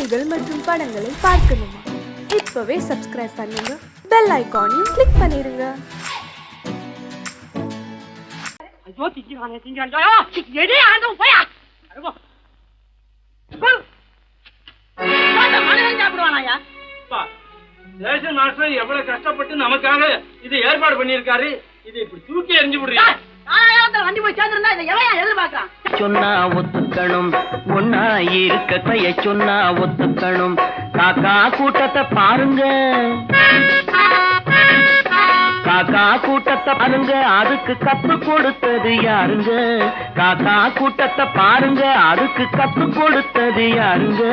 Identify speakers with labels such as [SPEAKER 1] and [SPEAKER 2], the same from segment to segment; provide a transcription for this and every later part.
[SPEAKER 1] செய்திகள் மற்றும் படங்களை பார்க்கணுமா? இப்பவே சப்ஸ்கிரைப் பண்ணுங்க, பெல் ஐகானையும் கிளிக் பண்ணிருங்க.
[SPEAKER 2] எவ்வளவு கஷ்டப்பட்டு நமக்காக இது ஏற்பாடு பண்ணிருக்காரு. இது இப்படி தூக்கி எறிஞ்சு விடுறீங்க.
[SPEAKER 3] வண்டி போய் சேர்ந்திருந்தா இதை எவன் எதிர்பார்க்கறான்?
[SPEAKER 4] சொன்னா ஒத்துக்கணும், ஒன்னா இருக்க கைய சொன்னா ஒத்துக்கணும். காக்கா கூட்டத்தை பாருங்க, காக்கா கூட்டத்தை பாருங்க, அதுக்கு கத்து கொடுத்தது யாருங்க? காக்கா கூட்டத்தை பாருங்க, அதுக்கு கத்து கொடுத்தது யாருங்க?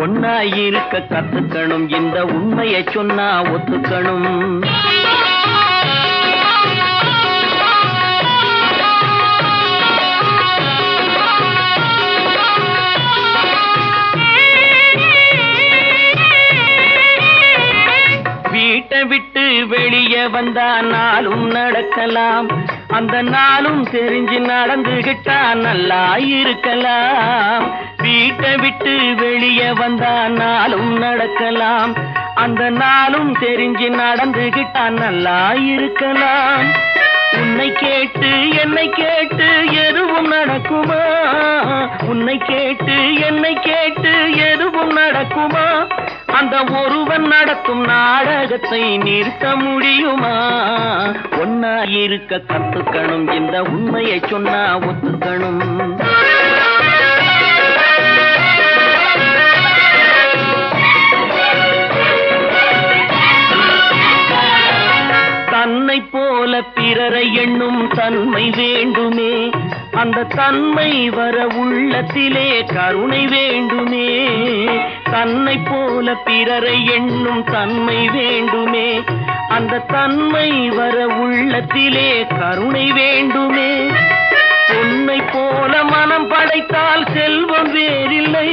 [SPEAKER 4] ஒன்னா இருக்க கத்துக்கணும், இந்த உண்மையை சொன்னா ஒத்துக்கணும். வீட்டை விட்டு வெளியே வந்தா நாளும் நடக்கலாம், அந்த நாளும் தெரிஞ்சு நடந்துகிட்டா நல்லா இருக்கலாம். வீட்டை விட்டு வெளியே வந்தா நாளும் நடக்கலாம், அந்த நாளும் தெரிஞ்சு நடந்துகிட்டா நல்லா இருக்கலாம். உன்னை கேட்டு என்னை கேட்டு எதுவும் நடக்குமா? உன்னை கேட்டு என்னை கேட்டு எதுவும் நடக்குமா? அந்த ஒருவன் நடத்தும் நாடகத்தை நிறுத்த முடியுமா? ஒன்னா இருக்க கத்துக்கணும், இந்த உண்மையை சொன்னா ஒத்துக்கணும். தன்னை போல பிறரை எண்ணும் தன்மை வேண்டுமே, அந்த தன்மை வர உள்ளத்திலே கருணை வேண்டுமே. தன்னை போல பிறரை எண்ணும் தன்மை வேண்டுமே, அந்த தன்மை வர உள்ளத்திலே கருணை வேண்டுமே. பொன்னை போல மனம் படைத்தால் செல்வம் வேறில்லை,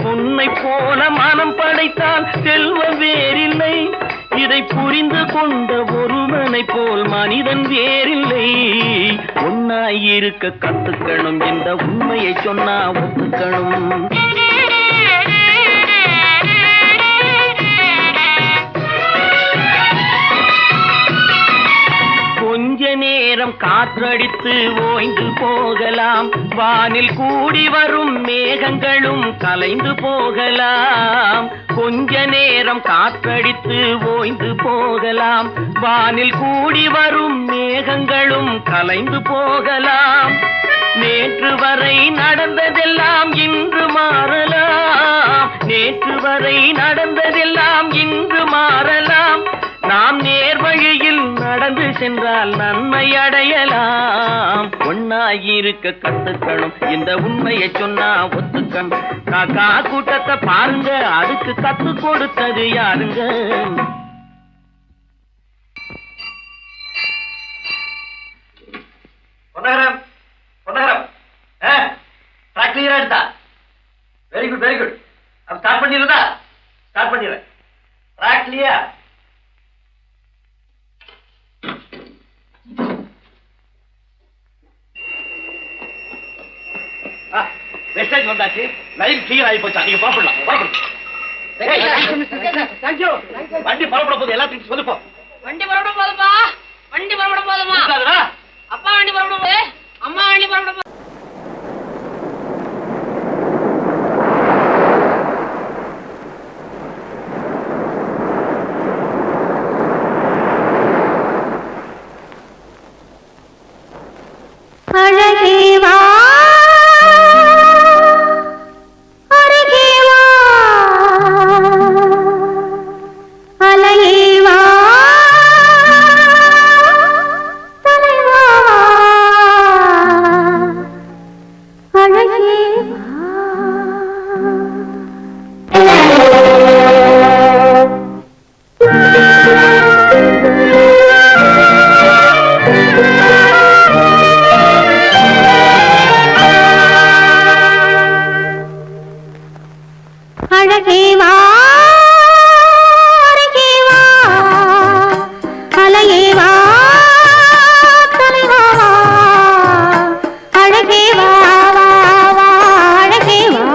[SPEAKER 4] பொன்னை போல மனம் படைத்தால் செல்வம் வேறில்லை. இதை புரிந்து கொண்ட ஒருவனை போல் மனிதன் வேறில்லை. ஒன்னாயிருக்க கத்துக்கணும், இந்த உண்மையை சொன்னா ஒத்துக்கணும். கொஞ்ச நேரம் காற்றடித்து ஓய்ந்து போகலாம், வானில் கூடி வரும் மேகங்களும் கலைந்து போகலாம். கொஞ்ச நேரம் காற்றடித்து ஓய்ந்து போகலாம், வானில் கூடி வரும் மேகங்களும் கலைந்து போகலாம். நேற்று வரை நடந்ததெல்லாம் இன்று மாறலாம், நேற்று வரை நடந்ததெல்லாம் இன்று மாறலாம். நாம் நேர்வழியில் நடந்து சென்றால் நன்மை அடையலாம். ஒன்னாயிருக்க கத்துக்கணும், இந்த உண்மையை சொன்னா ஒத்துக்கணும். காக்கா கூட்டத்தை பாருங்க, அதுக்கு கத்து கொடுத்தது யாருங்க?
[SPEAKER 2] பொன்னகரம், பொன்னகரம், ட்ராக் கிளியரா எடுத்தா? Very good, very good. அப்ப ஸ்டார்ட் பண்ணிடுறதா? ஸ்டார்ட் பண்ணிடுறேன். Track clear. வெஸ்டேஜ் வந்தாச்சு, லைன் கிளியர் ஆகி போச்சா? நீங்க புறப்படலாம். வண்டி புறப்பட போது எல்லாத்தையும் சொல்லுப்போம்.
[SPEAKER 3] வண்டி புறப்பட போதுமா? வண்டி புறப்பட போதுமா? அப்பா வண்டி புறப்பட போது, அம்மா வண்டி புறப்பட போது.
[SPEAKER 5] அழகேவா அலையேவா தலைவா அழகேவா. அழகேவா அழகேவா அலையேவா தலைவா அழகேவா அழகேவா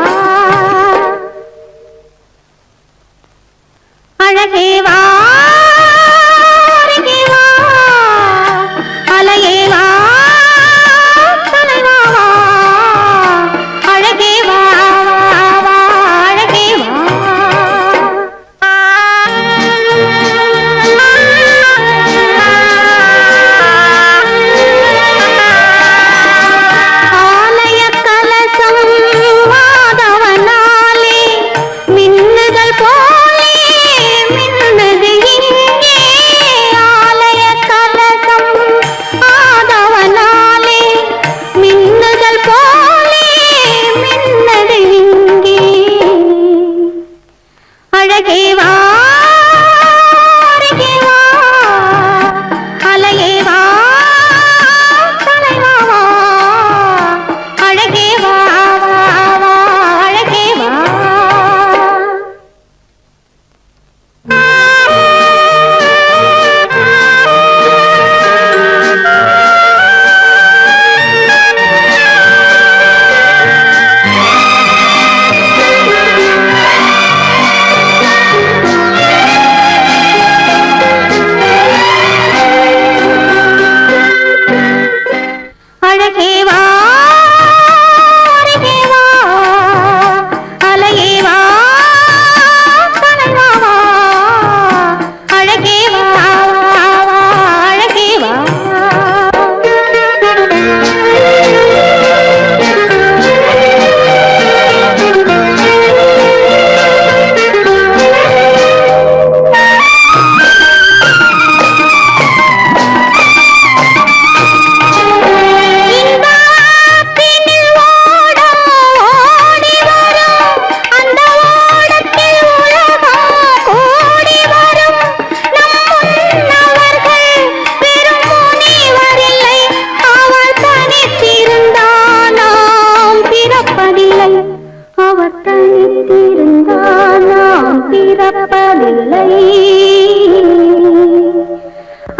[SPEAKER 5] நினைத்திருந்தால் நாம் பிறப்பதில்லை.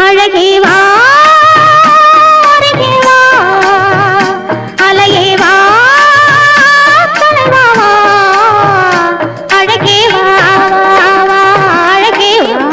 [SPEAKER 5] அழகே வா அருகே வா, அலையே வா தலைவா வா, அழகே வா வா அழகே வா.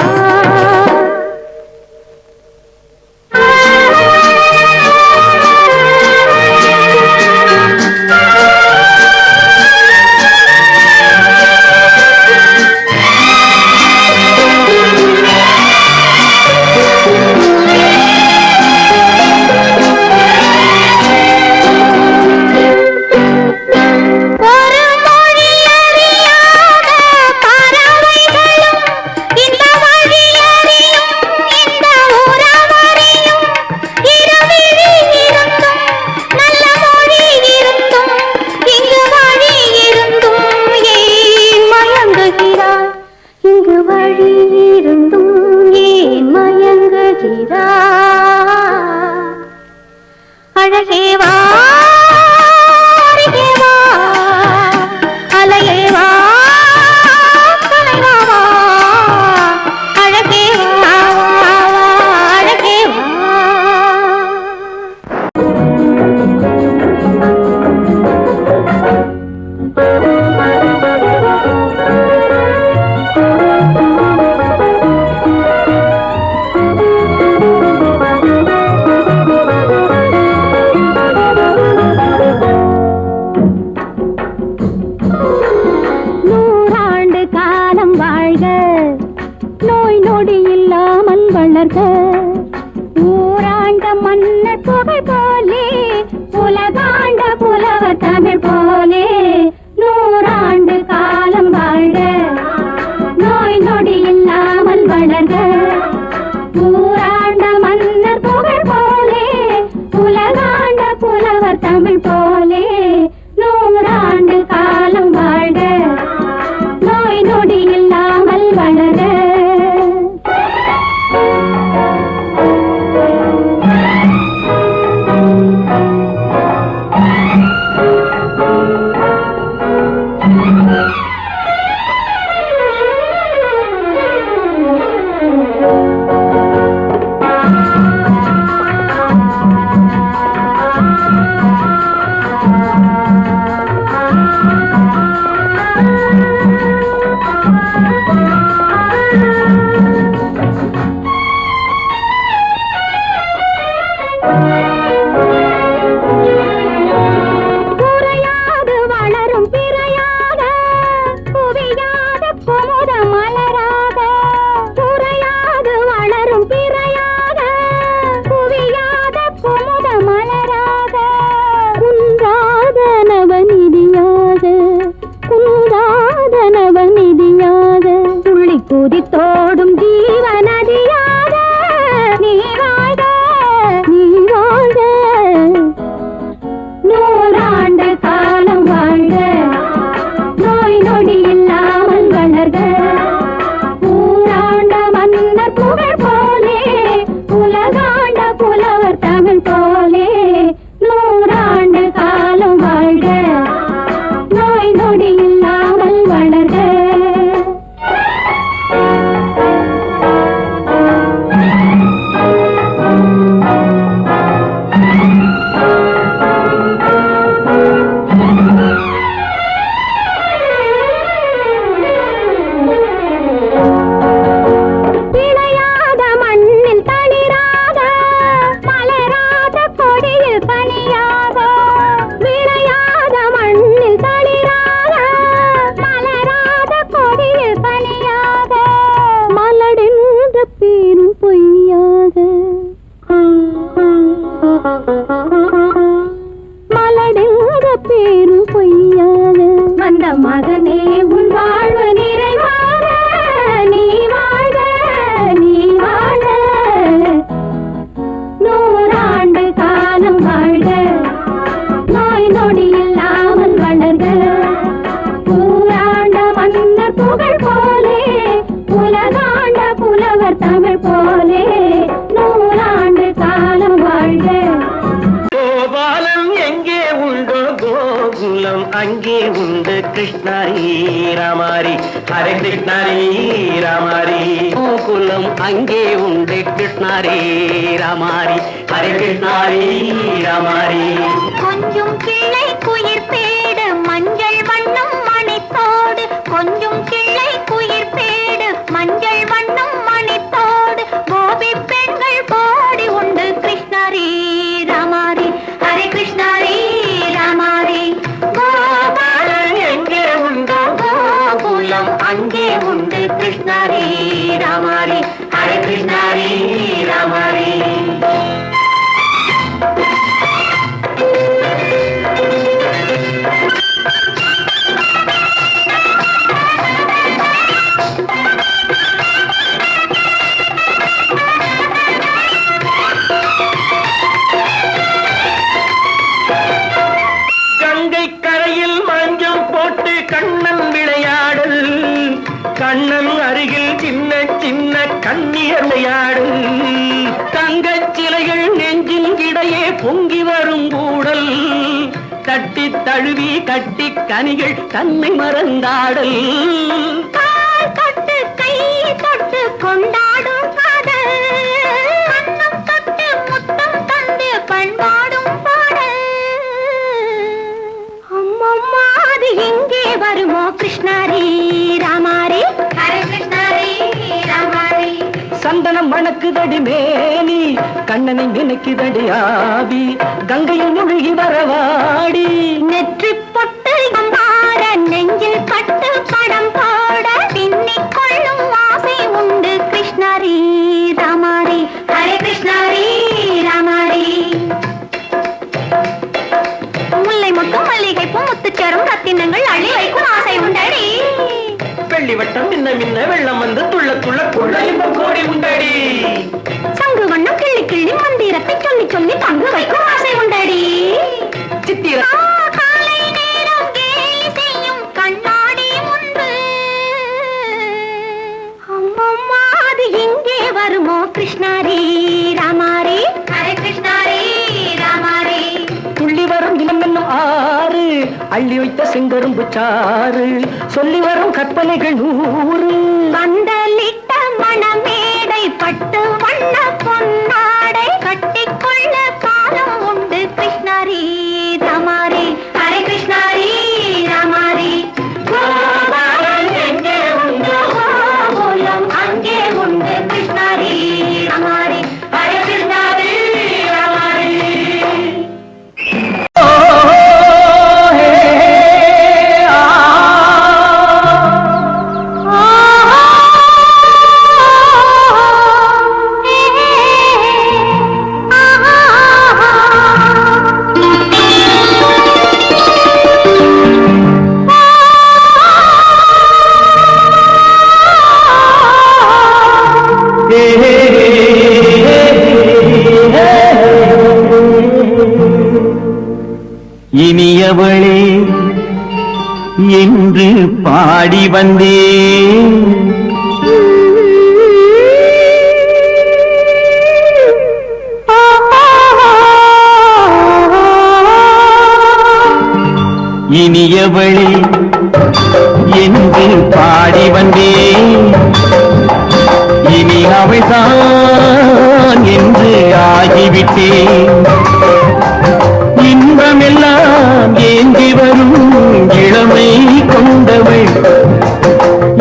[SPEAKER 5] அழகே வா அருகே வா, அலையே வா தலைவா வா, அழகே வா அழகே வா. ஊராண்ட மன்னர் புகழ் போலே, உலகாண்ட புலவர் தமிழ் போலே, நூறாண்டு காலம் வாழ்க, நோய் நொடி இல்லாமல் வளர்க. ஊராண்ட மன்னர் புகழ் போலே, உலகாண்ட புலவர் தமிழ் போலே, நூறாண்டு காலம் வாழ்க, நோய் நொடி இல்லாமல் வளர்க. குதித்தோடும் ஜீவநதியாக நீ வாழ்க, நீ வாழ்க, நூறாண்டு காலம் வாழ்க, நோய் நொடி இல்லாமல் வளர்க. ஊராண்ட மன்னர் புகழ் போலே, உலகாண்ட புலவர் தமிழ் போலே, நூறாண்டு காலம் வாழ்க, நோய் நொடி இல்லாமல் வளர்க.
[SPEAKER 4] உண்டு கிருஷ்ணாரி ராமாரி ஹரே கிருஷ்ணாரி ராமாரி கோகுலம் அங்கே உண்டு கிருஷ்ணாரி ராமாரி ஹரே கிருஷ்ணாரி ராமாரி
[SPEAKER 5] கொஞ்சம் கிளை குயிர் பேடு மஞ்சள் வண்ணம் மணித்தோடு கொஞ்சம் கிளை குயிர் பேடு மஞ்சள் வண்ணம் மணித்தோடு கோபி பெண்கள் போடி உண்டு கிருஷ்ணாரி ராமாரி ஹரே கிருஷ்ணாரி ராமாரி கோபாலன் எங்கே உண்டோ கோகுலம் அங்கே உண்டு கிருஷ்ணாரி ராமாரி ஹரே கிருஷ்ணாரி ராமாரி
[SPEAKER 4] கண்ணன் விளையாடல் கண்ணன் அருகில் சின்ன சின்ன கண்ணீர் விளையாடல் தங்கச் சிலைகள் நெஞ்சின் இடையே பொங்கி வரும் கூடல் தட்டி தழுவி கட்டி கனிகள் தன்னை மறந்தாடல் தொட்டு கை தொட்டு கொண்டாடும் காதல் கண்ணம் தொட்டு முத்தம் தந்து பண்பாடும் பாடல் அம்மம்மா அது எங்கே வருமோ கிருஷ்ணாரி ராமாரி ஹரே கிருஷ்ணாரி ராமாரி சந்தனம் மணக்குதடி மேனி கண்ணனை நினைக்குதடி ஆவி கங்கையில் முழுகி வரவாடி நெற்றி பொட்டு மாற நெஞ்சில் பட்டு படம் போட பின்னிக் கொள்ளும் ஆசை உண்டு கிருஷ்ணாரி ராமாரி ஹரே கிருஷ்ணாரி ராமாரி முல்லை மொட்டும் மல்லிகை பூ முத்துச்சேரும் ரத்தினங்கள் அள்ளி வைக்கும் ஆசை உண்டடி வெள்ளி வட்டம் மின்ன மின்ன வெள்ளம் வந்து துள்ள துள்ள கொள்ள இன்பம் கோடி உண்டடி சங்கு வண்ணம் கிள்ளி கிள்ளி மந்திரத்தை சொல்லி சொல்லி தங்கு வைக்கும் ஆசை உண்டடி சித்திர காலை நேரம் கேலி செய்யும் கண்ணாடி முன்பு அம்மம்மா அது எங்கே வருமோ கிருஷ்ணாரி ராமாரி ஹரே கிருஷ்ணாரி ராமாரி துள்ளி வரும் இனம் என்னும் ஆறு அள்ளி வைத்த செங்கரும்பு சாறு சொல்லி வரும் கற்பனைகள் 100 பந்தலிட்ட மணமேடை பட்டு வண்ண பொன்னாடை கட்டிக்கொள்ள காலம் உண்டு கிருஷ்ணாரி ராமாரி ஹரே கிருஷ்ணாரி ராமாரி கோபாலன் எங்கே உண்டோ கோகுலம் அங்கே உண்டு கிருஷ்ணாரி ராமாரி ஹரே கிருஷ்ணாரி ராமாரி இனியவளே என்று பாடி வந்தேன் இனியவளே என்று பாடி வந்தேன் இனி அவள்தான் என்று ஆகிவிட்டேன் இன்பமெல்லாம் ஏந்தி வரும் இளமை கொண்டவள்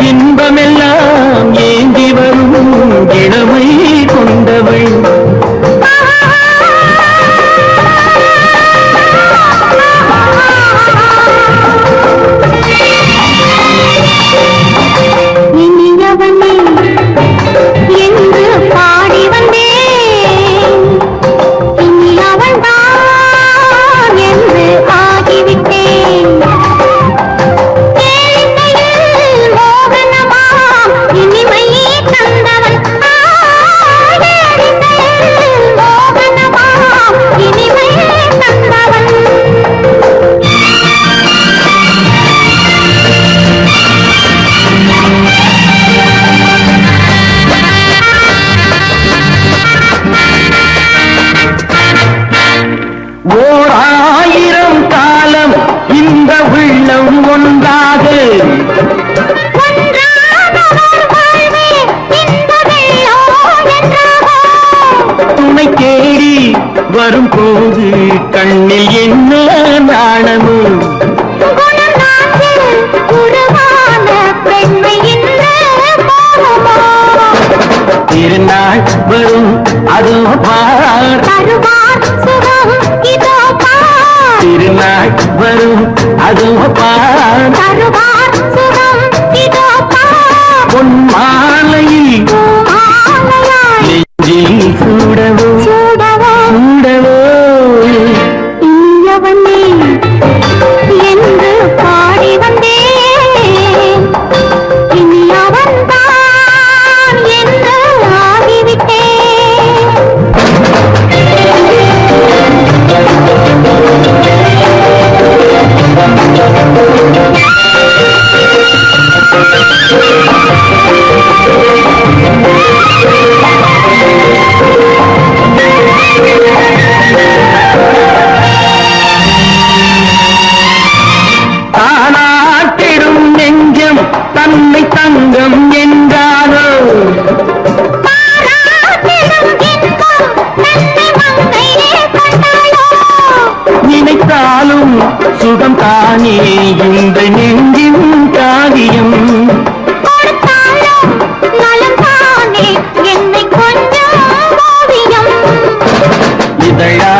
[SPEAKER 4] இன்பமெல்லாம் ஏந்தி வரும் இளமை கொண்டவள்
[SPEAKER 5] இனியவனே என்று பாடி வந்தேன் இனியா
[SPEAKER 6] போது கண்ணில் என்ன நாணமோ
[SPEAKER 5] குணநாட்டில் உருவான பெண்மை என்ன பாவமோ
[SPEAKER 6] திருநாள் வரும் அதோ பார்
[SPEAKER 5] தருவார் சுகம் இதோ பார்
[SPEAKER 6] திருநாள் வரும் அதோ பார்
[SPEAKER 5] தருவார் சுகம் இதோ பார்
[SPEAKER 6] பொன் மாலையில்
[SPEAKER 5] மாலையாய்
[SPEAKER 6] நெஞ்சில் சூடவோ
[SPEAKER 5] சூடவோ
[SPEAKER 6] சூடவோ
[SPEAKER 5] இனியவனே என்று பாடி வந்தேன் இனி அவன்தான் என்று ஆகிவிட்டேன்
[SPEAKER 6] தானாட்டிடும் நெஞ்சம் தன்னை தங்கம் என்றாரோ
[SPEAKER 5] பாராட்டிடும் இன்பம் தன்னை மங்கையே கண்டாளோ
[SPEAKER 6] நினைத்தாலும் சுகம் தானே இந்த நெஞ்சின் காரியம்
[SPEAKER 5] கொடுத்தாலும் நலம் தானே என்னை கொஞ்சம் ஓவியம்
[SPEAKER 6] இதழா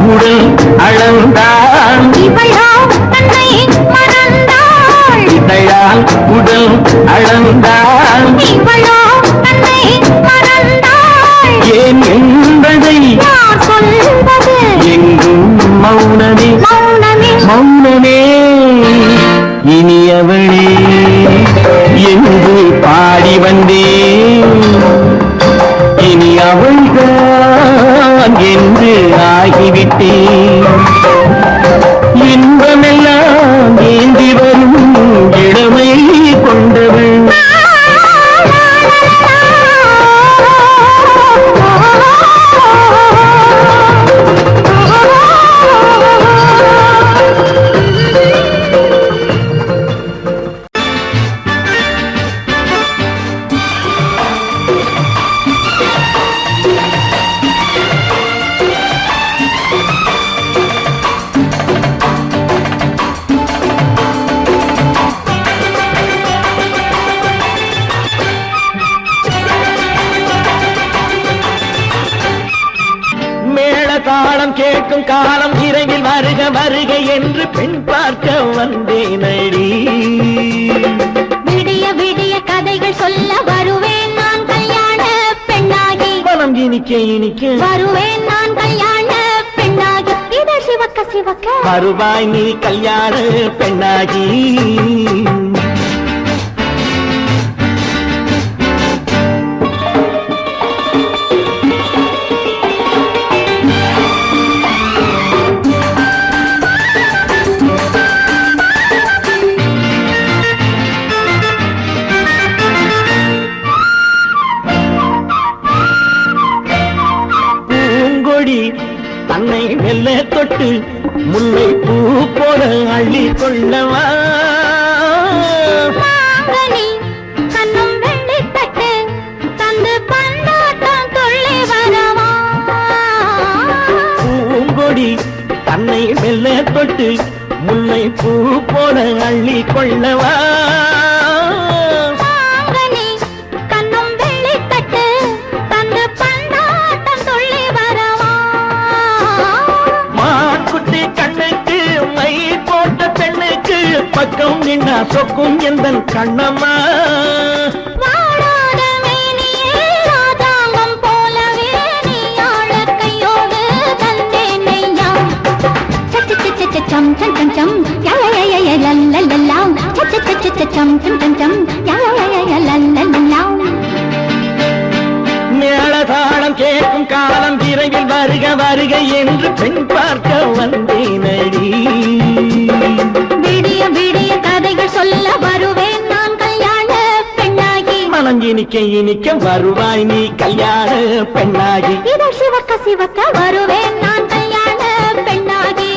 [SPEAKER 6] உடல் அளந்தான்
[SPEAKER 5] இவளோ தன்னை மறந்தாள்
[SPEAKER 6] இதழால் உடல் அளந்தான்
[SPEAKER 5] இவளோ தன்னை மறந்தாள்
[SPEAKER 6] ஏன் என்பதை
[SPEAKER 5] நான் சொல்வது
[SPEAKER 6] எங்கும் மௌனமே
[SPEAKER 5] மௌனமே
[SPEAKER 6] மௌனமே இனியவளே என்று பாடி வந்தேன் இனி அவள்தான் என்று ஆகிவிட்டேன் இன்பமெல்லாம் ஏந்தி வரும் இளமை கொண்டவள் மேள தாளம் கேட்கும் காலம் இரவில் வருக வருக என்று பெண் பார்க்க வந்தேனடி
[SPEAKER 5] விடிய விடிய கதைகள் சொல்ல வருவேன் நான் கல்யாண பெண்ணாகி
[SPEAKER 6] மனம் இனிக்க இனிக்க
[SPEAKER 5] வருவேன் நான் கல்யாண பெண்ணாகி இதழ் சிவக்க சிவக்க
[SPEAKER 6] வருவாய் நீ கல்யாண பெண்ணாகி பூங்கொடி தன்னை மெல்ல தொட்டு முல்லை பூ போல அள்ளி கொள்ளவா
[SPEAKER 5] மாங்கனி கண்ணும் வெள்ளித்தட்டு தந்து பந்தாட்டம் துள்ளி வரவா
[SPEAKER 6] பூங்கொடி தன்னை மெல்ல தொட்டு முல்லை பூ போல அள்ளி கொள்ளவா
[SPEAKER 5] மாங்கனி கண்ணும் வெள்ளித்தட்டு தந்து பந்தாட்டம் துள்ளி வரவா
[SPEAKER 6] மாக்குட்டி கண்ணுக்கு மை போட்ட பெண்ணுக்கு பக்கம் நின்னா சொக்கும் எந்தன் கண்ணம்மா
[SPEAKER 5] வாடாத மேனியே ராதாங்கம் போலவே நீ ஆள கையோடு தந்தேன் நெய்யா சம் சம் சம் சம் யா யா யா யா லல்லல்லா சம் சம் சம் சம் யா யா யா லல்லல்லா
[SPEAKER 6] மேளதாளம் கேட்கும் காலம் விரைவில் வருக வருக என்று பெண் பார்க்க வந்தேனடி
[SPEAKER 5] விடிய விடிய கதைகள் சொல்ல வருவேன் நான் கல்யாண பெண்ணாகி
[SPEAKER 6] மனம் இனிக்க இனிக்க வருவாய் நீ கல்யாண பெண்ணாகி
[SPEAKER 5] இதழ் சிவக்க சிவக்க வருவேன் நான் கல்யாண பெண்ணாகி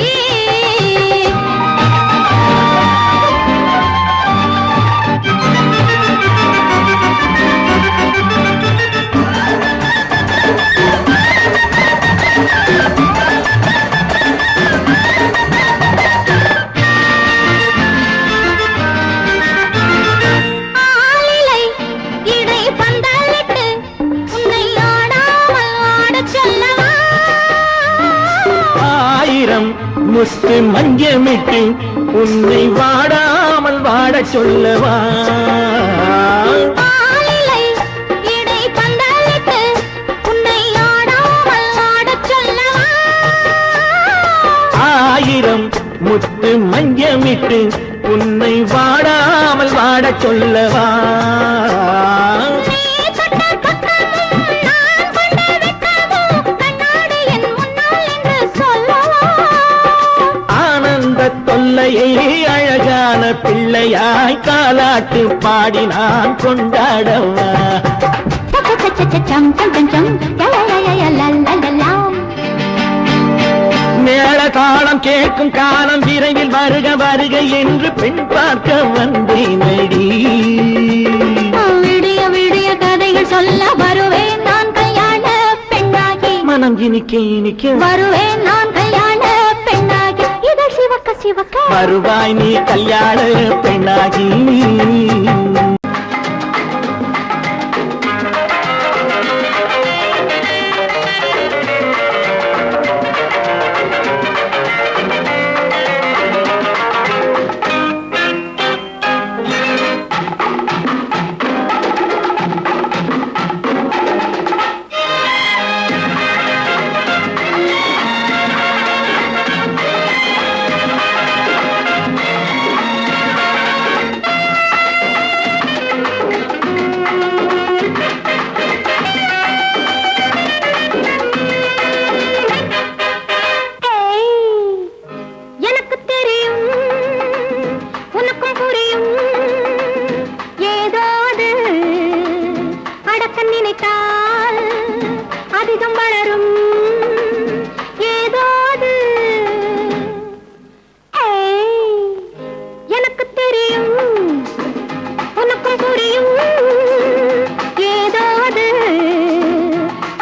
[SPEAKER 6] உன்னை வாடாமல் வாடச் சொல்லவா?
[SPEAKER 5] ஆளிலை இடை பந்தலிட்டு உன்னை ஆடாமல் ஆடச் சொல்லவா?
[SPEAKER 6] ஆயிரம் முத்து மஞ்சமிட்டு உன்னை வாடாமல் வாடச் சொல்லவா?
[SPEAKER 5] நீ தொட்ட பக்கமும் நான் கொண்ட வெட்கமும் கண்ணாடி என் முன்னால் என்று சொல்லவா?
[SPEAKER 6] ஆனந்த தொல்லையை அழகான பிள்ளையாய் காலாட்டு பாடி நான் கொண்டாடவா?
[SPEAKER 5] சம் சம் சம் சம் லலலலலலலலலாம்.
[SPEAKER 6] மேள தாளம் கேட்கும் காலம் விரைவில் வருக வருக என்று பெண் பார்க்க வந்தேனடி.
[SPEAKER 5] விடிய விடிய கதைகள் சொல்ல வருவேன் நான் கல்யாண பெண்ணாகி.
[SPEAKER 6] மனம் இனிக்க இனிக்க
[SPEAKER 5] வருவேன் நான் கல்யாண பெண்ணாகி. இதழ் சிவக்க சிவக்க
[SPEAKER 6] வருவாய் நீ கல்யாண பெண்ணாகி.
[SPEAKER 5] எனக்கு தெரியும் உனக்கும் புரியும் ஏதோ அது அடக்க நினைத்தால் அதிகம் வளரும் ஏதோ அது எனக்கு தெரியும் உனக்கும் புரியும் ஏதோ அது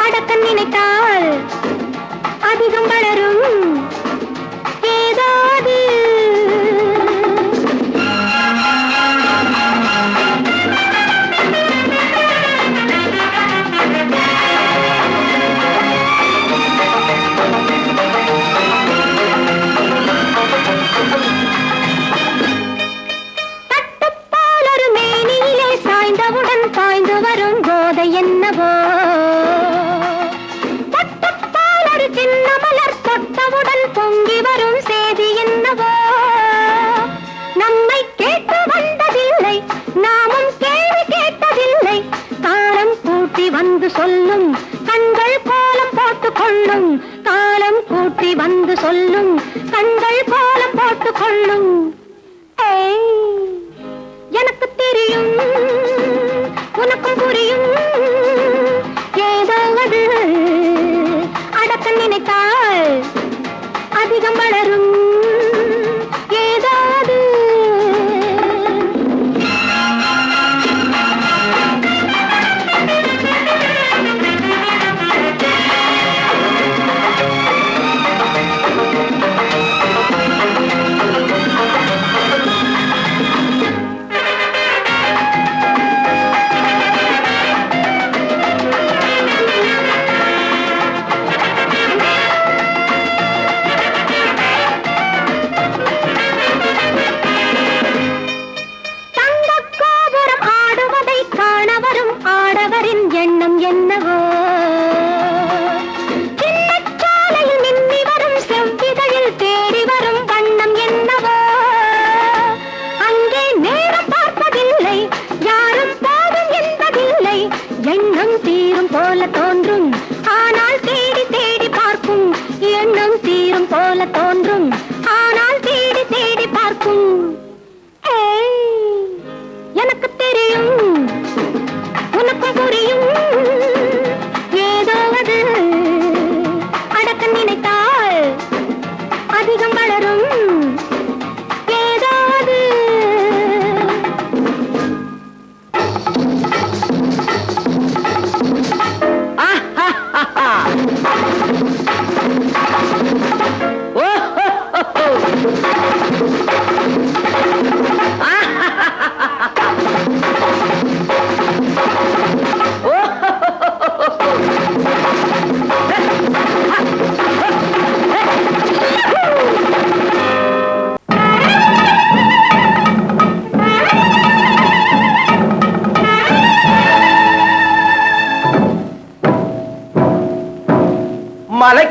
[SPEAKER 5] அடக்க நினைத்தால் அதிகம் வளரும் ஏதாவது. தட்டுப்பால் ஒரு மேனியிலே சாய்ந்தவுடன் பாய்ந்து வரும் போதை என்னவோ. தட்டுப்பால் ஒரு சின்ன மலர் தொட்டவுடன் பொங்கி வரும் செய்தி என்னவோ. நம்மை கேட்டு வந்ததில்லை நாமும் கேள்வி கேட்டதில்லை. காலம் கூட்டி வந்து சொல்லும் கண்கள் கோலம் போட்டுக் கொள்ளும். காலம் கூட்டி வந்து சொல்லும் கண்கள் கோலம் போட்டுக் கொள்ளும். எனக்கு தெரியும் உனக்கும் புரியும் ஏதோ அது அடக்க நினைத்தால் அதிகம் வளரும் ஏதாவது.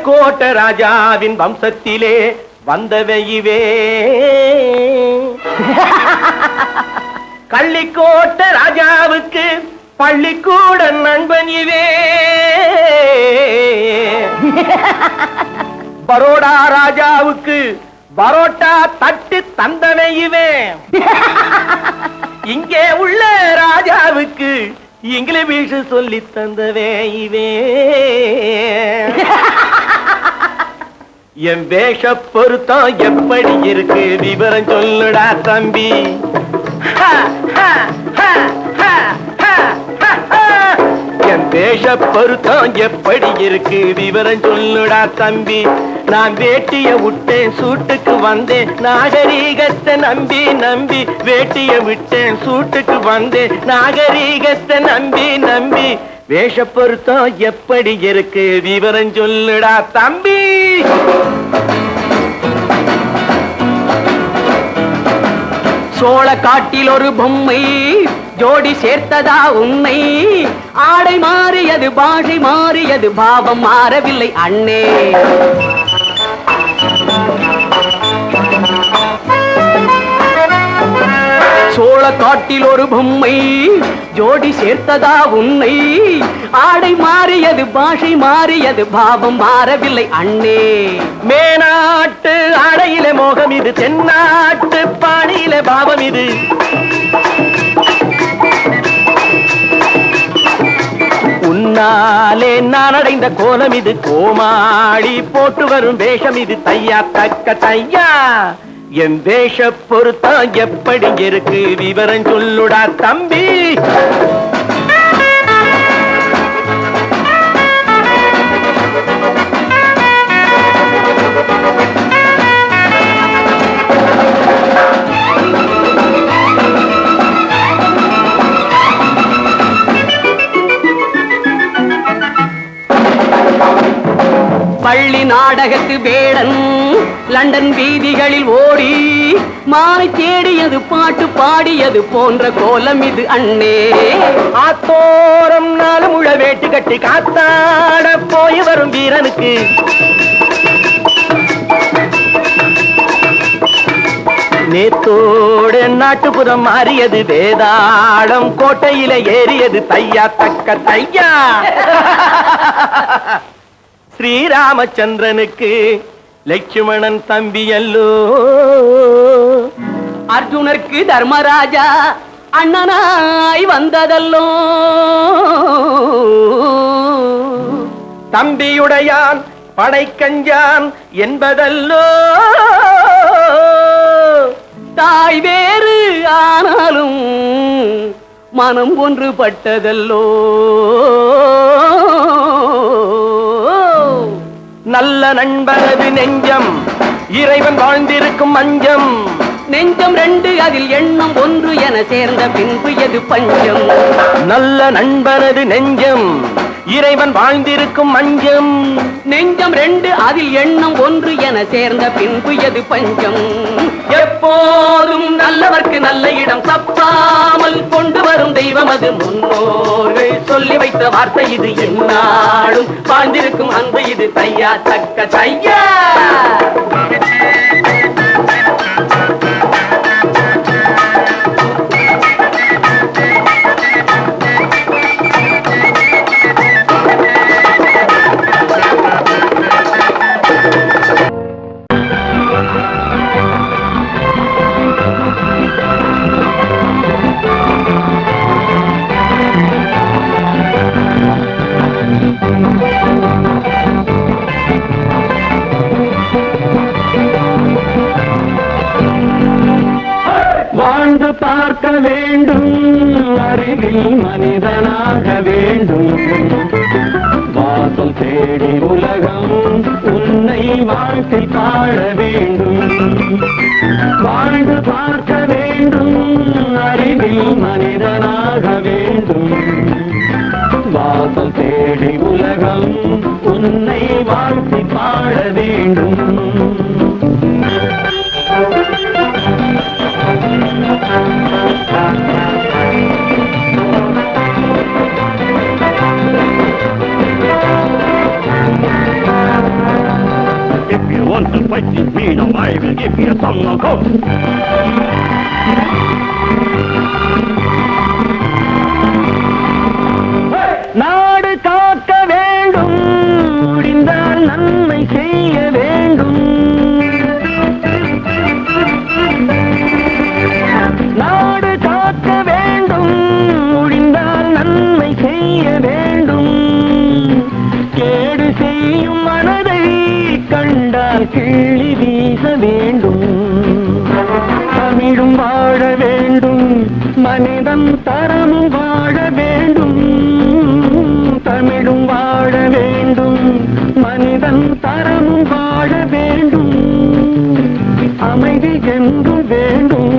[SPEAKER 6] கள்ளிக்கோட்ட ராஜாவின் வம்சத்திலே வந்தவையுவே. கள்ளிக்கோட்ட ராஜாவுக்கு பள்ளிக்கூட நண்பன் இவே. பரோடா ராஜாவுக்கு பரோட்டா தட்டு தந்தனை இவே. இங்கே உள்ள ராஜாவுக்கு இங்கிலீஷ் சொல்லி தந்தவே இவே. என் வேஷ பொருத்தம் எப்படி இருக்கு விவரம் சொல்லுடா தம்பி. என் வேஷ பொருத்தம் எப்படி இருக்கு விவரம் சொல்லுடா தம்பி. நான் வேட்டிய விட்டேன் சூட்டுக்கு வந்தேன் நாகரீகத்தை நம்பி நம்பி. வேட்டிய விட்டேன் சூட்டுக்கு வந்தேன் நாகரீகத்தை நம்பி நம்பி. வேஷ பொருத்தம் எப்படி இருக்கு விவரம் சொல்லுடா தம்பி. சோழ காட்டில் ஒரு பொம்மை ஜோடி சேர்த்ததா உன்னை. ஆடை மாறியது பாஷை மாறியது பாவம் மாறவில்லை அண்ணே. சோழ காட்டில் ஒரு பொம்மை ஜோடி சேர்த்ததா உன்னை. ஆடை மாறியது பாஷை மாறியது பாவம் மாறவில்லை அண்ணே. மேனாட்டு ஆடையிலே மோகம் இது தென்னாட்டு பாணியிலே பாவம் இது. உன்னாலே நான் அடைந்த கோலம் இது. கோமாளி போட்டு வரும் வேஷம் இது. தையா தக்க தையா. என் வேஷ பொருத்தம் எப்படி இருக்கு விவரம் சொல்லுடா தம்பி. பள்ளி நாடகத்து வேடன் லண்டன் வீதிகளில் ஓடி மாலை தேடியது பாட்டு பாடியது போன்ற கோலம் இது அண்ணே. ஆத்தோரம் நாளும் உள்ள வேட்டு கட்டி காத்தாட போய் வரும் வீரனுக்கு நேத்தோடு நாட்டுப்புறம் மாறியது. வேதாளம் கோட்டையில ஏறியது. தையா தக்க தையா. ஸ்ரீராமச்சந்திரனுக்கு லட்சுமணன் தம்பி அல்லோ. அர்ஜுனருக்கு தர்மராஜா அண்ணனாய் வந்ததல்லோ. தம்பியுடையான் படைக்கஞ்சான் என்பதல்லோ. தாய் வேறு ஆனாலும் மனம் ஒன்றுபட்டதல்லோ. நல்ல நண்பனது நெஞ்சம் இறைவன் வாழ்ந்திருக்கும் மஞ்சம். நெஞ்சம் ரெண்டு அதில் எண்ணம் ஒன்று என சேர்ந்த பின்பு எது பஞ்சம். நல்ல நண்பனது நெஞ்சம் இறைவன் வாழ்ந்திருக்கும் மஞ்சம். நெஞ்சம் ரெண்டு அதில் எண்ணம் ஒன்று என சேர்ந்த பின்பு எது பஞ்சம். எப்போதும் நல்லவர்க்கு நல்ல இடம் தப்பாமல் கொண்டு வரும் தெய்வம் அது. முன்னோர்கள் சொல்லி வைத்த வார்த்தை இது. என்னாலும் வாழ்ந்திருக்கும் அன்பு இது. தையா தக்க தையா. வாழ்ந்து பார்க்க வேண்டும். அறிவில் மனிதனாக வேண்டும். வாசல் தேடி உலகம் உன்னை வாழ்க்கை பாட வேண்டும். வாழ்ந்து பார்க்க வேண்டும். அறிவில் மனிதனாக வேண்டும். வாசல் தேடி உலகம் உன்னை வாழ்க்கை பாட வேண்டும். will give you some go. நாடு காக்க வேண்டும், முடிந்தால் நன்மை செய்ய வேண்டும். நாடு காக்க வேண்டும், முடிந்தால் நன்மை செய்ய வேண்டும். கேடு செய்யும் மனதை கண்டால் கிள்ளி வீச வேண்டும். தமிழும் வாழ வேண்டும், மனிதன் தரமும் வாழ வேண்டும். தமிழும் வாழ வேண்டும், மனிதன் தரமும் வாழ வேண்டும். அமைதி என்றும் வேண்டும்,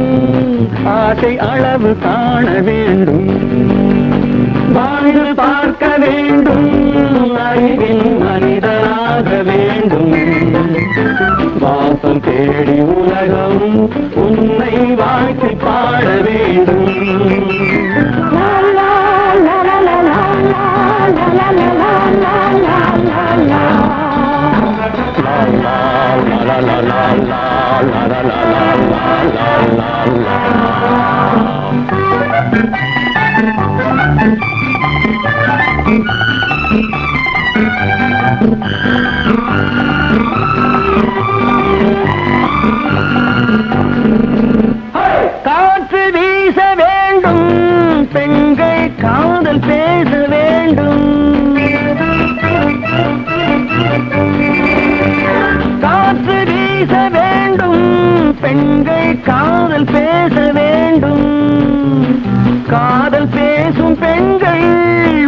[SPEAKER 6] ஆசை அளவு காண வேண்டும். வாழ்ந்து பார்க்க வேண்டும், அறிவின் மனிதனாக வேண்டும். வாசம் தேடி உலகம் உன்னை வாழ்த்தி பாட வேண்டும். காற்று வீச வேண்டும், பெண்கள் காதல் பேச வேண்டும். காற்று வீச வேண்டும், பெண்கள் காதல் பேச வேண்டும். காதல் பேசும் பெண்கள்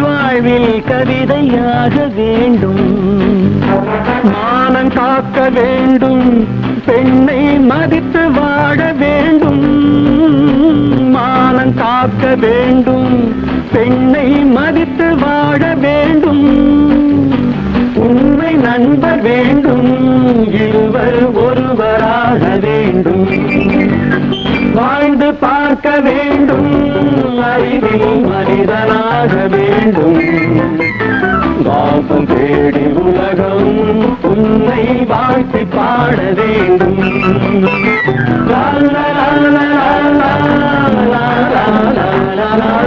[SPEAKER 6] வாழ்வில் கவிதையாக வேண்டும். மானம் காக்க வேண்டும், பெண்ணை மதித்து வாழ வேண்டும். மானம் காக்க வேண்டும், பெண்ணை மதித்து வாழ வேண்டும். உண்மை நண்பர் வேண்டும், இருவர் ஒருவராக வேண்டும். வாழ்ந்து பார்க்க வேண்டும், அறிவில் மனிதனாக வேண்டும். வாசம் தேடி உலகம் உன்னை வாழ்த்தி பாட வேண்டும். லா லா லா லா லா லா லா லா லா லா.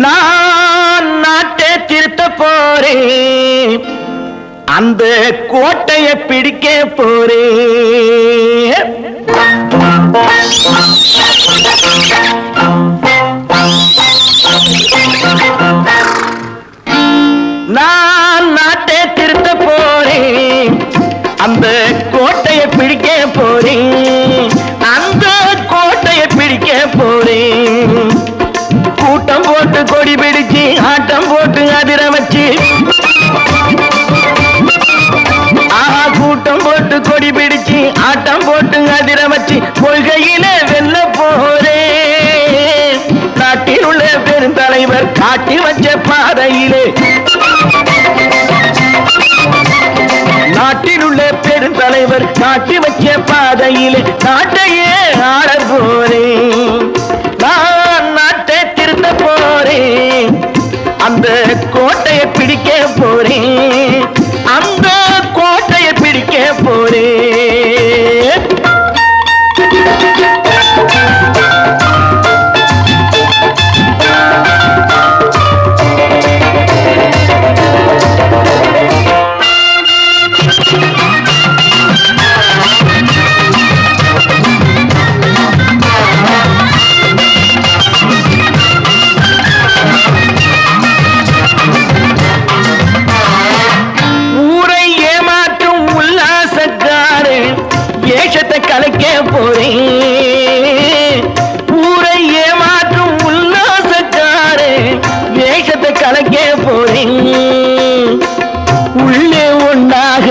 [SPEAKER 6] நான் நாட்டை திருத்த போறேன், அந்த கோட்டையை பிடிக்க போறேன். நான் நாட்டை திருத்த போறேன், அந்த கோட்டையை பிடிக்க போறேன். அந்த கோட்டையை பிடிக்க போறேன். கூட்டம் போட்டு கொடி பிடிச்சு ஆட்டம் போட்டு அதிர வச்சு, கூட்டம் போட்டு கொடி பிடிச்சு ஆட்டம் போட்டு அதிர வச்சு கொள்கையில வெல்ல போறேன். நாட்டில் உள்ள பெருந்தலைவர் காட்டி வச்ச பாதையிலே, நாட்டில் உள்ள பெருந்தலைவர் காட்டி வச்ச பாதையிலே நாட்டையே ஆள போறேன். நான் நாட்டை திருத்த போறேன், அந்த கோட்டையை பிடிக்க போறேன். அந்த கோட்டையை பிடிக்க போறேன். கலைக்க போறேன். ஊரை ஏமாற்றும் உல்லாசக்காரே வேஷத்தை கலைக்க போறேன். உள்ளே ஒன்னாக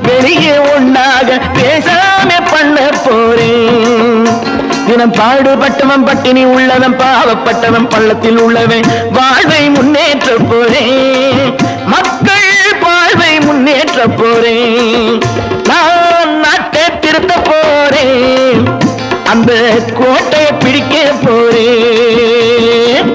[SPEAKER 6] வெளியே ஒன்னாக பேசாம பண்ண போறேன். தினம் பாடுபட்டவன் பட்டினி உள்ளவன், பாவப்பட்டவன் பள்ளத்தில் உள்ளவன் வாழ்வை முன்னேற்ற போறேன். மக்கள் வாழ்வை முன்னேற்ற போறேன். நான் நாட்டை திருத்த போறேன், அந்த கோட்டையை பிடிக்க போறேன்.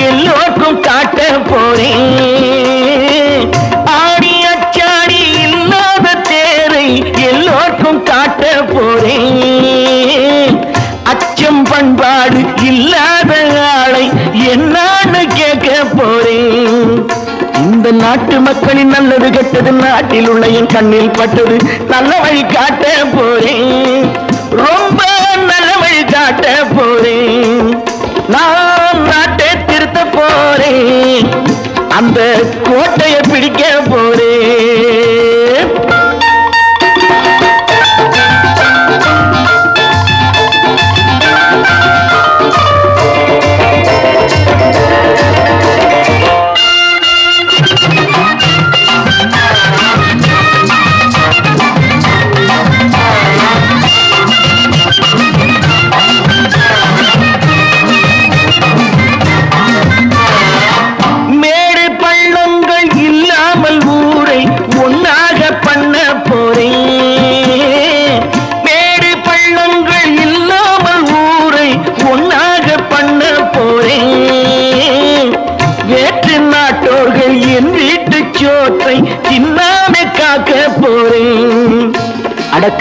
[SPEAKER 6] எல்லோருக்கும் காட்ட போறேன். ஆடி அச்சாடி இல்லாத தேரை எல்லோருக்கும் காட்ட போறேன். அச்சம் பண்பாடு இல்லாத ஆளை என்னான்னு கேட்க போறேன். இந்த நாட்டு மக்களின் நல்லது கெட்டது நாட்டில் உள்ள என் கண்ணில் பட்டது. நல்ல வழி காட்ட போறேன். ரொம்ப நல்ல வழி காட்ட போறேன். நான் நாட்டை திருத்த போறேன். அந்த கோட்டையை பிடிக்க போறேன்.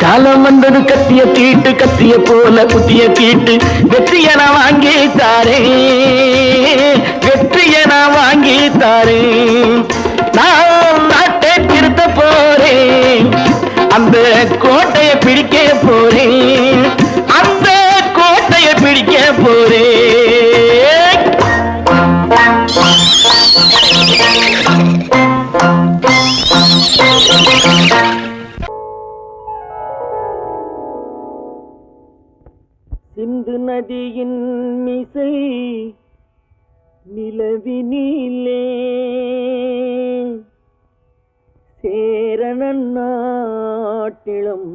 [SPEAKER 6] காலம் வந்தது கத்திய தீட்டு கத்திய போல குத்திய தீட்டு வெற்றிய நான் வாங்கி தாரேன். வெற்றிய நான் வாங்கி தாரேன். நான் நாட்டை திருத்த போறேன். அந்த கோட்டையை பிடிக்க போறேன். அந்த கோட்டையை பிடிக்க போறேன். சிந்து நதியின் மிசை நிலவினிலே சேரணன் நாட்டிளம்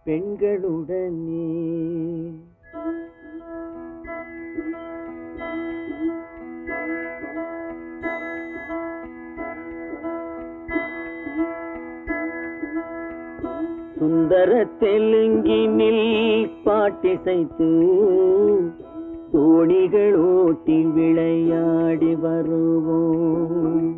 [SPEAKER 6] பெண்களுடனே சுந்தர தெலுங்கினில் பாட்டிசைத்து தோணிகள் ஓட்டி விளையாடி வருவோம்.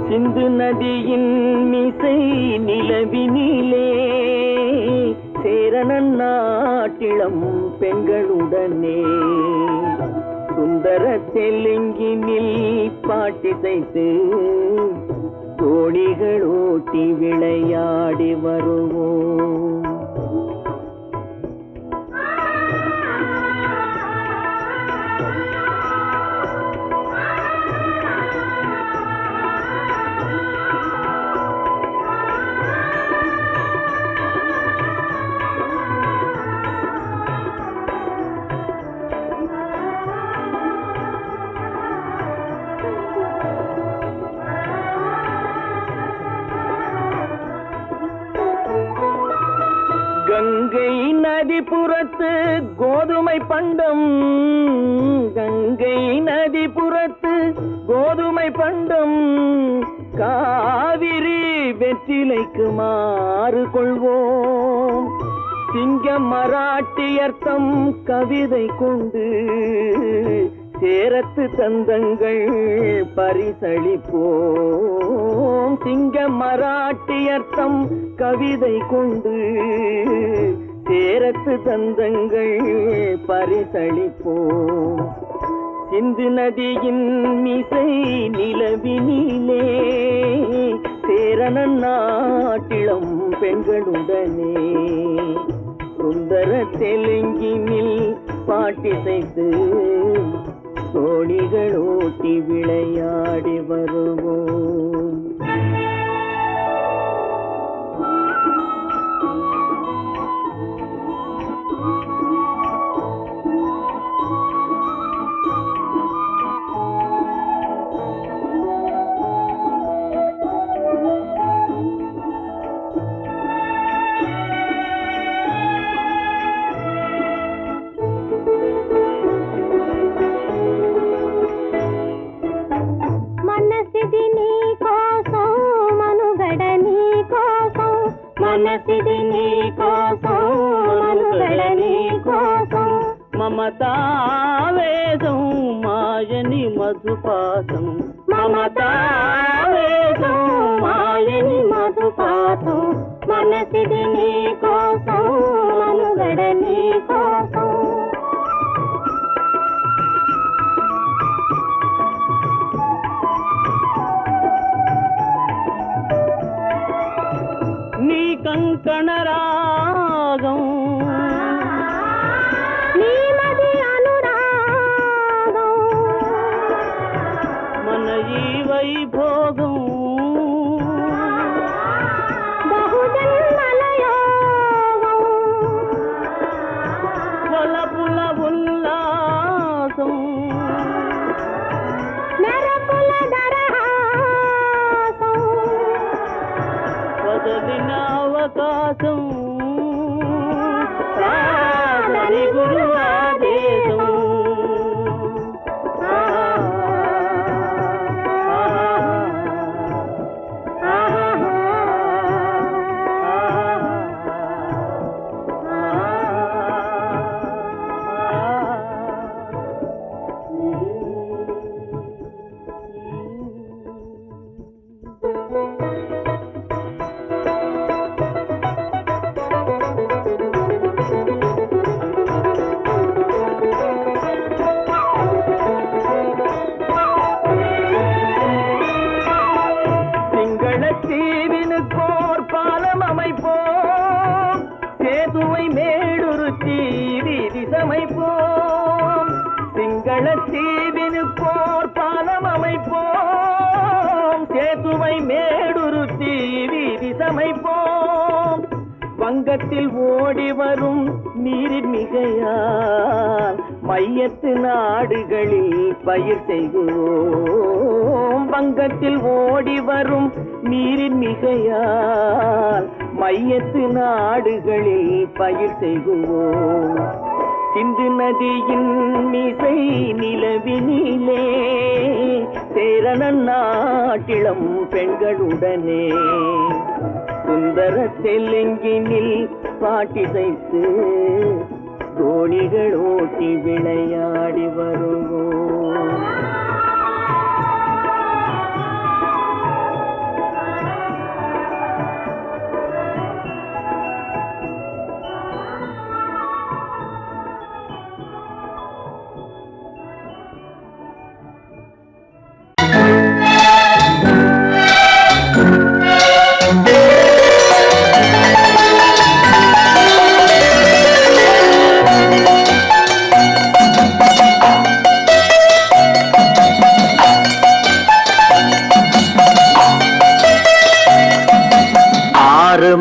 [SPEAKER 6] சிந்து நதியின் மிசை நிலவினிலே சேரணன் நாட்டிளம் பெண்களுடனே சுந்தர தெலுங்கினில் பாட்டிசைத்து தோணிகள் ஓட்டி விளையாடி வருவோம். கங்கை நதிபுறத்து கோதுமை பண்டம், கங்கை நதிபுறத்து கோதுமை பண்டம், காவிரி வெற்றிலைக்கு மாறு கொள்வோம். சிங்கம் மராட்டியர்த்தம் கவிதை கொண்டு சேரத்து தந்தங்கள் பரிசளிப்போம். சிங்கம் மராட்டியர்த்தம் கவிதை கொண்டு சேரத்து தந்தங்கள் பரிசளிப்போம். சிந்து நதியின் மிசை நிலவினிலே சேரணன் நாட்டிளம் பெண்களுடனே சுந்தர தெலுங்கினில் பாட்டிசைத்து தோணிகளூட்டி விளையாடி வருவோம்.
[SPEAKER 4] మనసిది నీ కోసం మనుగడ నీ కోసం
[SPEAKER 6] మమతావేదం మాయని మధుపాసం
[SPEAKER 4] మమతావేదం మాయని మధుపాసం మనసిది నీ కోసం మనుగడ నీ కోసం
[SPEAKER 6] నీ కంకణ రాగం
[SPEAKER 4] నీ మది అనురాగం
[SPEAKER 6] మన ఈ వైభోగం
[SPEAKER 4] బహుజన్మల యోగం
[SPEAKER 6] వలపుల ఉల్లాసం
[SPEAKER 4] మెరపుల దరహాసం
[SPEAKER 6] వదలిన అవకాశం కాదని గురు ఆదేశం சிங்களத்தீவினுக்கோர் பாலம் அமைப்போம் சேதுவை மேடுருத்தி வீதி சமைப்போம் சிங்களத்தீவினுக்கோர் பாலம் அமைப்போம் சேதுவை மேடுருத்தி வீதி சமைப்போம் வங்கத்தில் ஓடி வரும் நீரின் மிகையால் மையத்து நாடுகளில் பயிர் செய்வோம் வங்கத்தில் ஓடி வரும் நீரின் மிகையால் மையத்து நாடுகளில் பயிர் செய்வோம் சிந்து நதியின் மிசை நிலவினிலே சேரணன் நாட்டிளம் பெண்களுடனே சுந்தர தெலுங்கினில் பாட்டிசைத்து தோணிகள் ஓட்டி விளையாடி வருவோம்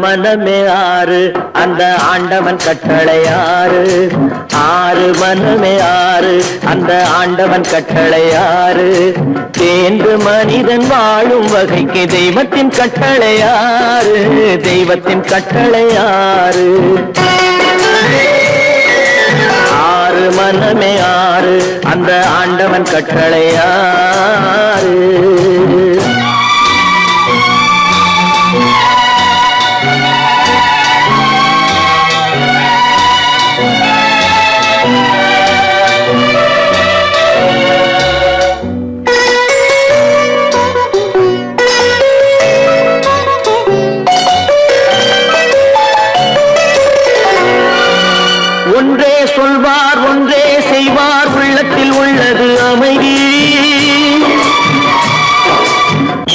[SPEAKER 6] மனமே ஆறு அந்த ஆண்டவன் கட்டளை ஆறு ஆறு மனமே ஆறு அந்த ஆண்டவன் கட்டளை ஆறு தேர்ந்து மனிதன் வாழும் வகைக்கு தெய்வத்தின் கட்டளை ஆறு தெய்வத்தின் கட்டளை ஆறு ஆறு மனமே ஆறு அந்த ஆண்டவன் கட்டளை ஆறு ஒன்றே சொல்வார் ஒன்றே செய்வார் உள்ளத்தில் உள்ளது அமைதி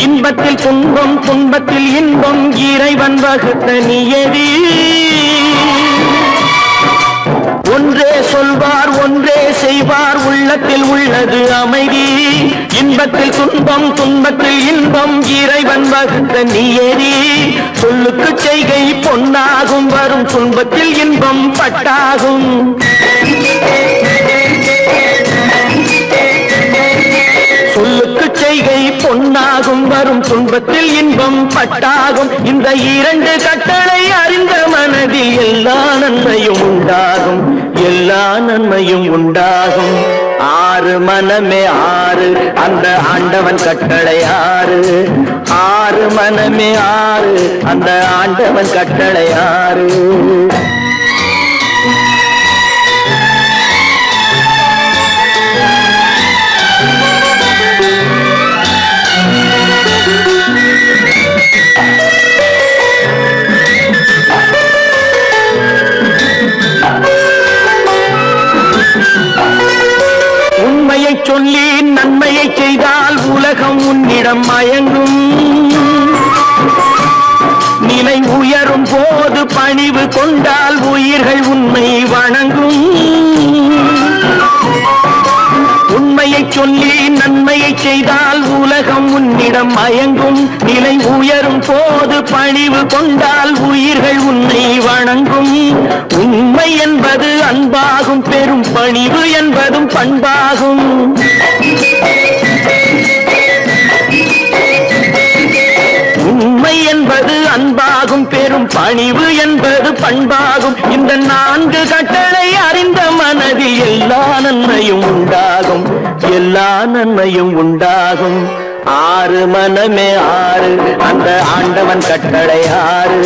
[SPEAKER 6] இன்பத்தில் துன்பம் துன்பத்தில் இன்பம் இறைவன் வகுத்த நியதி ஒன்றே சொல்வார் ஒன்றே செய்வார் உள்ளத்தில் உள்ளது அமைதி இன்பத்தில் துன்பம் துன்பத்தில் இன்பம் இறைவன் வகுத்த நியதி சொல்லுக்கு செய்கை பொன்னாகும் வரும் துன்பத்தில் இன்பம் பட்டாகும் சொல்லுக்கு செய்கை பொன்னாகும் வரும் துன்பத்தில் இன்பம் பட்டாகும் இந்த இரண்டு கட்டளை அறிந்த மனதில் எல்லா நன்மையும் உண்டாகும் எல்லா நன்மையும் உண்டாகும் ஆறு மனமே ஆறு அந்த ஆண்டவன் கட்டளை ஆறு ஆறு மனமே ஆறு அந்த ஆண்டவன் கட்டளை ஆறு உண்மையை சொல்லி நன்மையை செய்தால் உலகம் உன்னிடம் மயங்கும் நிலை உயரும் போது பணிவு கொண்டால் உயிர்கள் உன்னை வணங்கும் உண்மையை சொல்லி நன்மையை செய்தால் உலகம் உன்னிடம் மயங்கும் நிலை உயரும் போது பணிவு கொண்டால் உயிர்கள் உன்னை வணங்கும் உண்மை என்பது அன்பாகும் பெரும் பணிவு என்பதும் பண்பாகும் உண்மை என்பது அன்பாகும் பெரும் பணிவு என்பது பண்பாகும் இந்த நான்கு கட்டளை அறிந்த மனதில் எல்லா நன்மையும் உண்டாகும் எல்லா நன்மையும் உண்டாகும் ஆறு மனமே ஆறு அந்த ஆண்டவன் கட்டளை ஆறு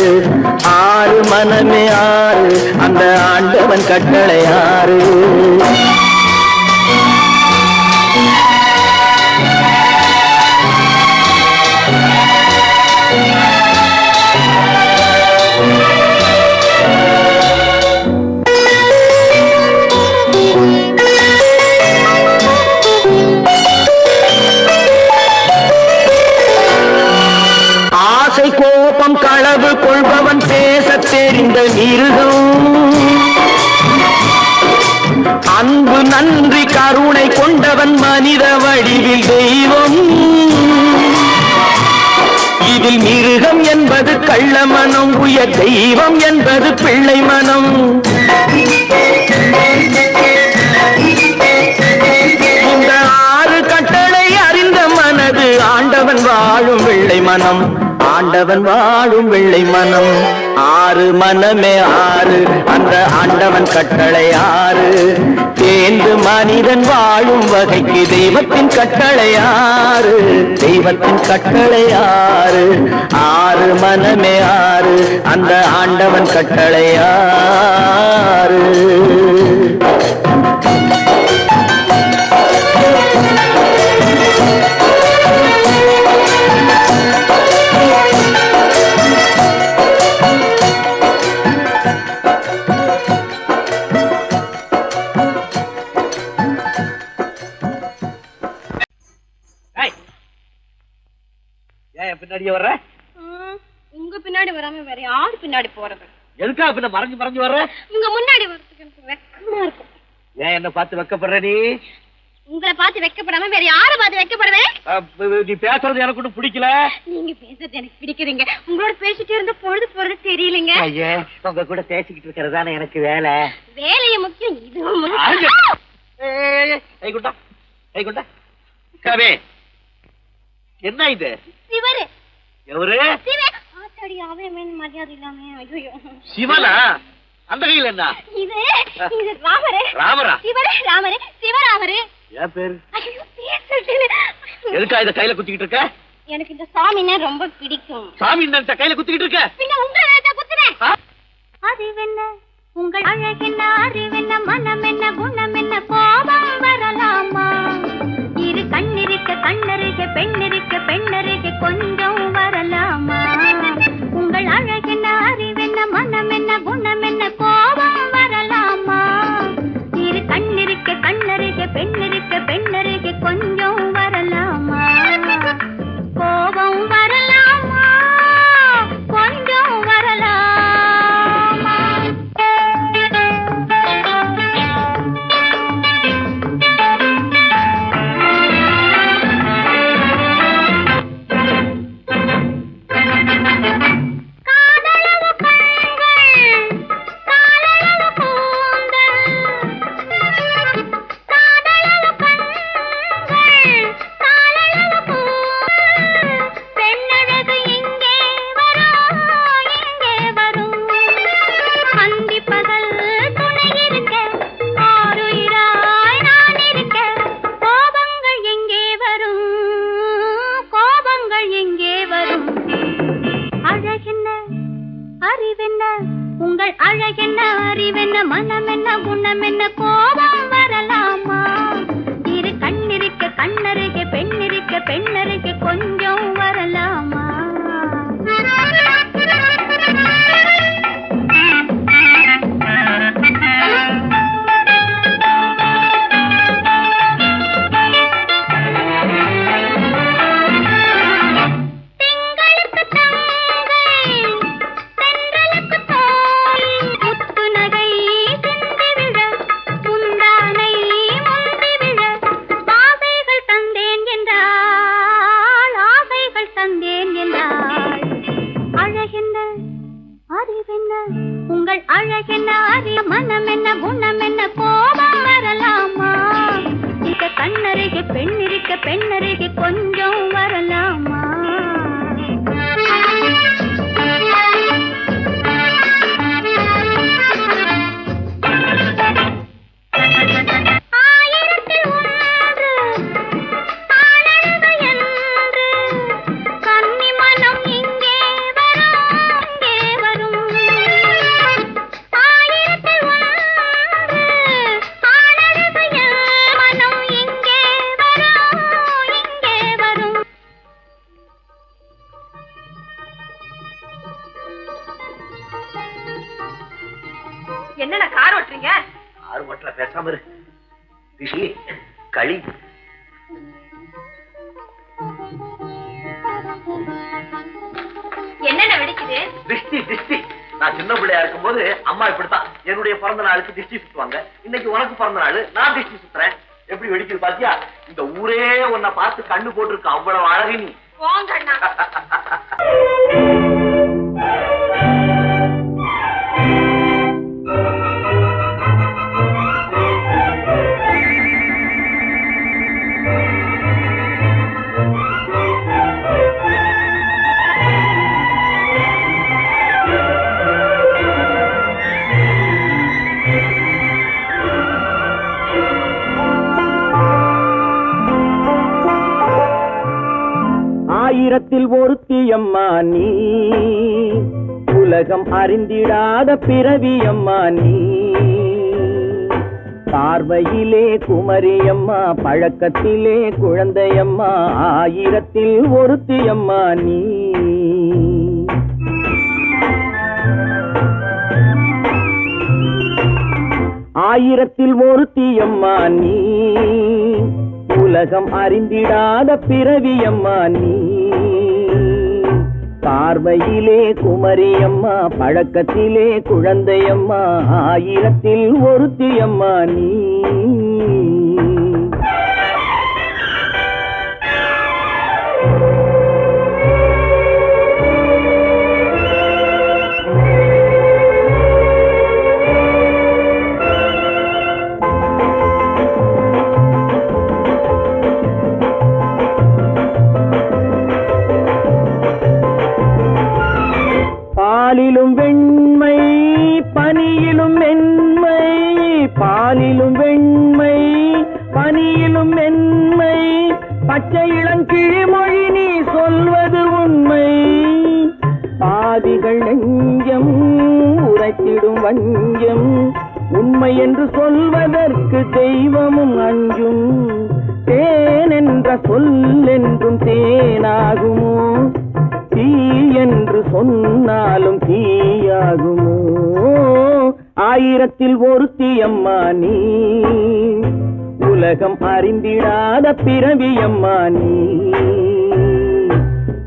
[SPEAKER 6] ஆறு மனமே ஆறு அந்த ஆண்டவன் கட்டளை ஆறு கோபம் களவு கொள்பவன் பேச தெரிந்த மிருகம் அன்பு நன்றி கருணை கொண்டவன் மனித வடிவில் தெய்வம் இதில் மிருகம் என்பது கள்ள மனம் உயர் தெய்வம் என்பது பிள்ளை மனம் இந்த ஆறு கட்டளை அறிந்த மனது ஆண்டவன் வாழும் வெள்ளை மனம் ஆண்டவன் வாழும் வெள்ளை மனம் ஆறு மனமே ஆறு அந்த ஆண்டவன் கட்டளை ஆறு தேர்ந்து மனிதன் வாழும் வகைக்கு தெய்வத்தின் கட்டளை ஆறு தெய்வத்தின் கட்டளை ஆறு ஆறு மனமே ஆறு அந்த ஆண்டவன் கட்டளை ஆறு பின்னாடியே வர்ற
[SPEAKER 3] உங்க பின்னாடி வராம வேற யாரு பின்னாடி போறது
[SPEAKER 2] எதுக்கா பின்ன மறைஞ்சு மறைஞ்சு வர்ற
[SPEAKER 3] உங்க முன்னாடி வரதுக்கு எனக்கு வெக்கமா இருக்கும்
[SPEAKER 2] ஏன் என்ன பார்த்து வெக்கப்படுற நீ
[SPEAKER 3] உங்களை பார்த்து வெக்கப்படாம வேற யார பார்த்து வெக்கப்படுவேன்
[SPEAKER 2] நீ பேசுறது எனக்கு ஒன்றும் பிடிக்கல
[SPEAKER 3] நீங்க பேசுறது எனக்கு பிடிக்குதுங்க உங்களோட பேசிட்டே இருந்த பொழுது போறது தெரியலங்க
[SPEAKER 2] ஐயா உங்க கூட பேசிக்கிட்டு இருக்கிறதானே எனக்கு வேலை
[SPEAKER 3] வேலையை முக்கியம் இதுவும் முக்கியம்
[SPEAKER 2] கைகுண்டா கைகுண்டா கவே என்ன இது
[SPEAKER 3] சிவரு
[SPEAKER 2] எவரு
[SPEAKER 3] ஆத்தாடி அவன் மரியாதை இல்லாம ஐயோ
[SPEAKER 2] சிவனா அந்த கையில் என்ன
[SPEAKER 3] இது இது ராமரு
[SPEAKER 2] ராமரா
[SPEAKER 3] சிவரு ராமரு சிவராமரு
[SPEAKER 2] ஏன் பேரு
[SPEAKER 3] ஐயோ பேசிட்டேன்
[SPEAKER 2] எதுக்கா இத கையில குத்திக்கிட்டு இருக்க
[SPEAKER 3] எனக்கு இந்த சாமினா ரொம்ப பிடிக்கும்
[SPEAKER 2] சாமி இந்த கையில குத்திக்கிட்டு இருக்க
[SPEAKER 3] பின்ன உங்களை குத்துறேன் அறிவென்ன உங்கள் அழகென்ன அறிவென்ன மனம் என்ன குணம் என்ன கோபம் வரலாமா இரு கண்ணிருக்க கண்ணருக பெண்ணிருக்க பெண்ணருக கொஞ்சம் வரலாமா உங்கள் அழகென்ன அறிவென்ன மனம் என்ன குணம் என்ன கோபம் வரலாமா இரு கண்ணிருக்க கண்ணருக பெண்ணிருக்க பெண்ணருக கொஞ்சம் வரலாமா கோபம் வரலாமா கொஞ்சம் வரலாமா
[SPEAKER 5] அறிவென்ன உங்கள் அழகென்ன அறிவென்ன மனம் என்ன குணம் என்ன கோபம் வரலாமா இரு கண்ணிருக்க கண்ணருகே பெண்ணிருக்க பெண்ணருகே கொஞ்சம் வரலாமா உங்கள் அழகென்ன அறிய மனம் என்ன குணம் என்ன கோபம் வரலாமா இக கண்ணருகே பெண்ணிருக்க பெண்ணருகே கொஞ்சம் வரலாமா
[SPEAKER 3] என்னென்ன கார் ஓட்டுறீங்க?
[SPEAKER 2] ஆறு மட்டும் பேசாம இரு. ரிஷி, களி.
[SPEAKER 3] என்னென்ன வெடிக்குது?
[SPEAKER 2] திஷ்டி திஷ்டி. நான் சின்ன பிள்ளையா இருக்கும் போது அம்மா இப்படித்தான் என்னுடைய பிறந்த நாளுக்கு திஷ்டி சுத்துவாங்க. இன்னைக்கு உனக்கு பிறந்த நாள், நான் திஷ்டி சுத்துறேன். எப்படி வெடிக்குது பாத்தியா? இந்த ஊரே உன்னை பார்த்து கண்ணு போட்டிருக்கு, அவ்வளவு அழகு நீ.
[SPEAKER 3] போங்கண்ணா.
[SPEAKER 6] ஆயிரத்தில் ஒருத்தி அம்மா நீ உலகம் அறிந்திடாத பிறவி அம்மா நீ பார்வையிலே குமரியம்மா பழக்கத்திலே குழந்தையம்மா ஆயிரத்தில் ஒருத்தி அம்மா நீ ஆயிரத்தில் ஒருத்தி அம்மா நீ உலகம் அறிந்திடாத பிறவியம்மா நீ பார்வையிலே குமரியம்மா பழக்கத்திலே குழந்தையம்மா ஆயிரத்தில் ஒருத்தியம்மா நீ பாலிலும் வெண்மை பனியிலும் மென்மை பாலிலும் வெண்மை பனியிலும் மென்மை பச்சை இளங்கிழிமொழி நீ சொல்வது உண்மை பாதிகள் நெஞ்சம் உரைத்திடும் வஞ்சம் உண்மை என்று சொல்வதற்கு தெய்வமும் அஞ்சும் தேன் என்ற சொல் என்றும் தேனாகுமோ தீ என்று சொன்னாலும் தீயாகுமோ ஆயிரத்தில் ஒருத்தியம்மா நீ உலகம் அறிந்திடாத பிறவியம்மா நீ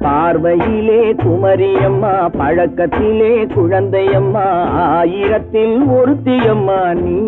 [SPEAKER 6] பார்வையிலே குமரியம்மா பழக்கத்திலே குழந்தையம்மா ஆயிரத்தில் ஒருத்தியம்மா நீ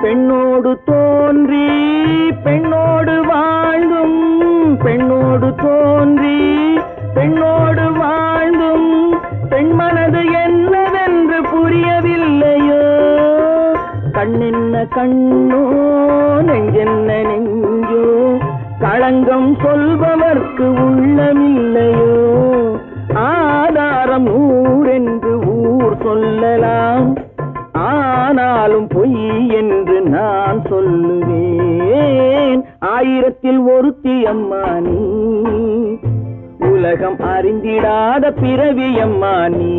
[SPEAKER 6] பெண்ணோடு தோன்றி பெண்ணோடு வாழ்ந்தும் பெண்ணோடு தோன்றி பெண்ணோடு வாழ்ந்தும் பெண்மனது என்னவென்று புரியவில்லையோ கண்ணென்ன கண்ணோ நெஞ்சென்ன நெஞ்சோ களங்கம் சொல்பவர்க்கு உள்ளமில்லையோ ஆதாரம் ஊரென்று ஊர் சொல்லலாம் ஆனாலும் பொய் என்று நான் சொல்லுவேன் ஆயிரத்தில் ஒருத்தி அம்மா நீ உலகம் அறிந்திடாத பிறவி அம்மா நீ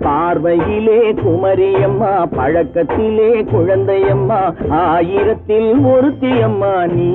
[SPEAKER 6] பார்வையிலே குமரியம்மா பழக்கத்திலே குழந்தையம்மா ஆயிரத்தில் ஒருத்தி அம்மா நீ